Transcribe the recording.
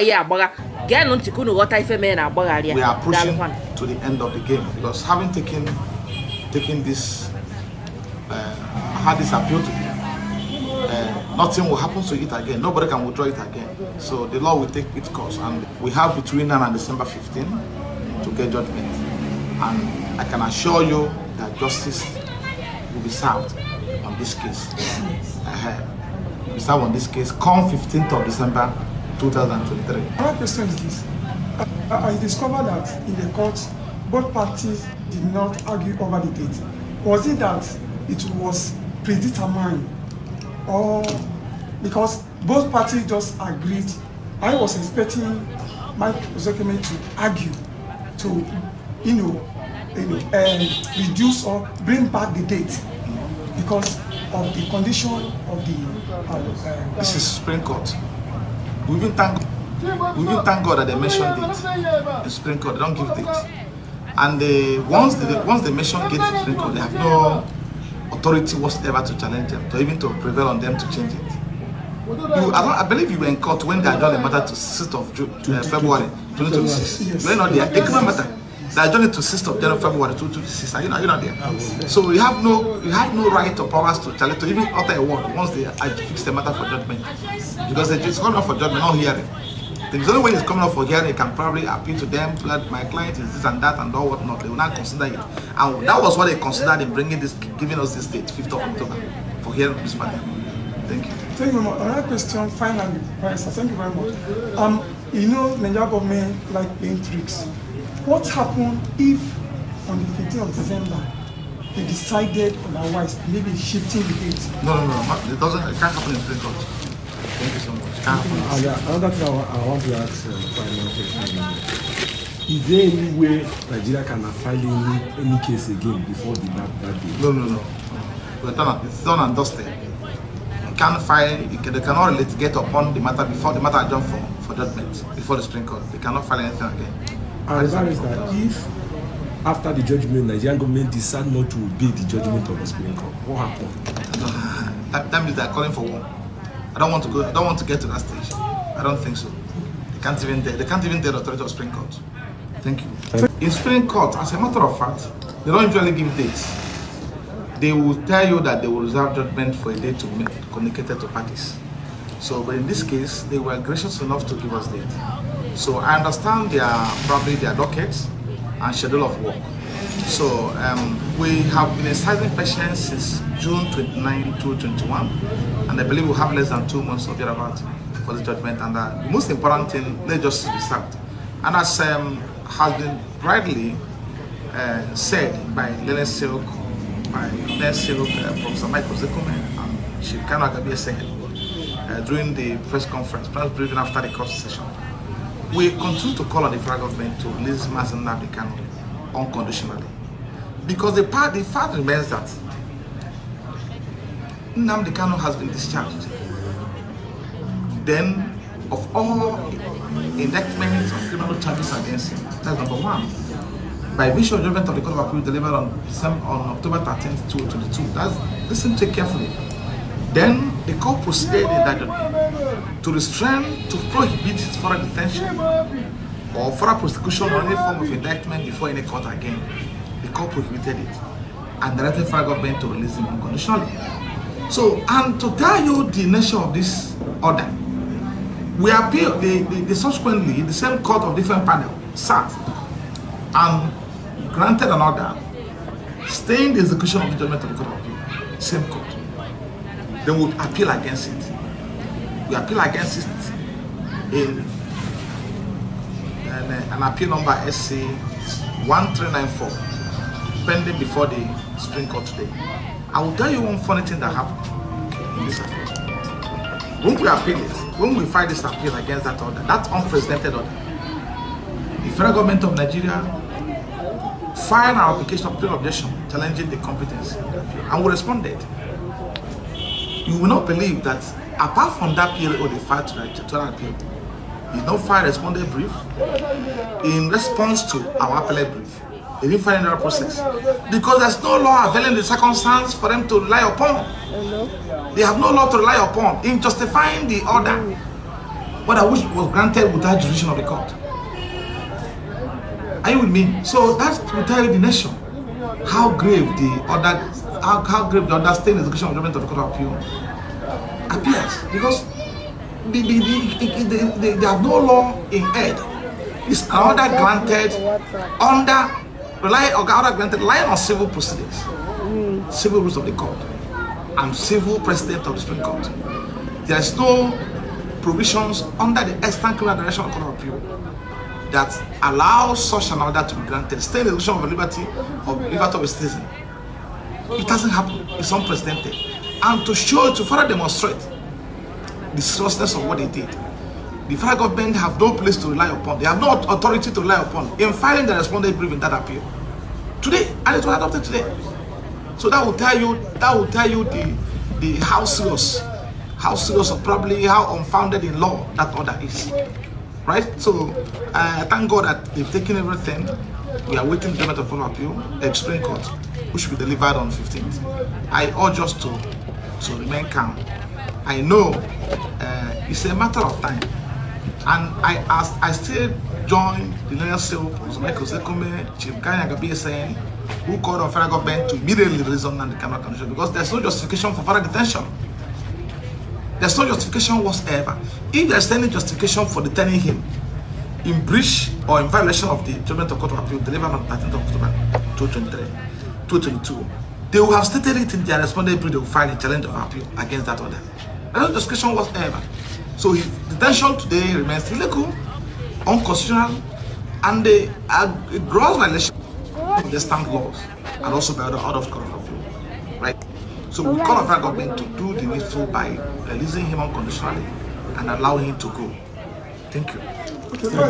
Yeah, but Nnamdikanu got ife men and Bogaria. We are pushing to the end of the game because having taken this, had this appeal to you, nothing will happen to it again. Nobody can withdraw it again. So the law will take its course, and we have between now and December 15 to get judgment. And I can assure you that justice will be served on this case. Will be served on this case come 15th of December 2023. My question is this. I discovered that in the court, both parties did not argue over the date. Was it that it was predetermined, or because both parties just agreed? I was expecting my document to argue to, reduce or bring back the date because of the condition of the. This is Supreme Court. We even thank God that they mentioned it. The Supreme Court, they don't give date. And once they mention date, the Supreme Court, they have no authority whatsoever to challenge them, to even to prevail on them to change it. I believe you were in court when they adjourned the matter to 6th of February 2026. Yes. You were not there. They couldn't matter. They adjourned it to 6th of February 2026. You're not there. So you have no right or powers to challenge, to even utter a word once they fix the matter for judgment. Because it's coming up for judgment, not hearing. The only way it's coming up for hearing, you can probably appeal to them that my client is this and that and all whatnot. They will not consider it. And that was what they considered in bringing this, giving us this date, 5th of October, for hearing this matter. Thank you. Thank you very much. Another question, finally, Professor, thank you very much. Nigeria government like playing tricks. What happened if on the 15th of December they decided otherwise, maybe shifting the date? No, it doesn't. It can't happen in Supreme Court. Thank you so much. It can't happen. Another thing I want to ask final question. Is there any way Nigeria can file any case again before that day? No. It's done and dusted. You can't file. They cannot litigate upon the matter before the matter adjourned for judgment before the Supreme Court. They cannot file anything again. And that is that if after the judgment, Nigerian government decide not to obey the judgment of the Supreme Court, what happens? That means they're calling for war. I don't want to go. I don't want to get to that stage. I don't think so. They can't even dare the authority of Supreme Court. Thank you. In Supreme Court, as a matter of fact, they don't usually give dates. They will tell you that they will reserve judgment for a day to be communicated to parties. So, but in this case, they were gracious enough to give us date. So I understand probably their dockets and schedule of work. So we have been exercising patience since June 29, 2021, and I believe we have less than 2 months of thereabout for the judgment. And the most important thing, let justice be served. And as has been rightly said by Lene Silk, Professor Michael Zekome, and Shikano Agabie Sengel during the press conference, press briefing after the court session, we continue to call on the federal government to release Nnamdikanu unconditionally. Because the fact remains that Nnamdikanu has been discharged. Then, of all indictments of criminal charges against him, that's number one. By virtue of judgment of the Court of Appeal delivered on October 13th, 2022, listen to it carefully. Then the court proceeded in that judgment to restrain, to prohibit his further detention or further prosecution or any form of indictment before any court again. The court prohibited it and directed the federal government to release him unconditionally. So, and to tell you the nature of this order, we appealed, subsequently, the same court of different panel sat and granted an order staying the execution of the judgment of the Court of Appeal, same court. Then we would appeal against it. We appeal against it in an appeal number SC 1394 pending before the Supreme Court today. I will tell you one funny thing that happened in this appeal. When we appeal it, when we file this appeal against that order, that unprecedented order, the federal government of Nigeria filed our application of appeal objection challenging the competence, and we responded. You will not believe that apart from that period of the fight to that appeal, he not filed a responded brief in response to our appellate brief. They didn't file another process because there's no law availing the circumstance for them to rely upon. They have no law to rely upon in justifying the order. order which was granted without jurisdiction of the court. Are you with me? So that will tell you the nation how grave the order, how grave the order staying execution of judgment of the Court of Appeal appears, because they have no law in head. It's an order granted under relying on civil proceedings, civil rules of the court, and civil precedent of the Supreme Court. There is no provisions under the extant criminal direction of the Court of Appeal that allows such an order to be granted, staying in the execution of the liberty of a citizen. It doesn't happen. It's unprecedented. And to further demonstrate the seriousness of what they did, the federal government have no place to rely upon. They have no authority to rely upon in filing the respondent brief in that appeal today, and it was adopted today. So that will tell you the how serious or probably how unfounded in law that order is. Right? So I thank God that they've taken everything. We are waiting the judgment of Court of Appeal, the Supreme Court, which will be delivered on 15th. I urge us to remain calm. I know it's a matter of time. And I still join the leadership of Chief Ganya saying, who called on federal government to immediately release Nnamdikanu condition, because there's no justification for further detention. There's no justification whatsoever. If there's any justification for detaining him in breach or in violation of the judgment of Court of Appeal delivered on 13th of October 2022, they will have stated it in their respondent brief. They will file a challenge of appeal against that order. There's no justification whatsoever. So his detention today remains illegal, unconstitutional, and a gross violation of the stamp laws and also by the order of Court of Appeal. Right? So we call on the government to do the needful by releasing him unconditionally and allowing him to go. Thank you. Okay,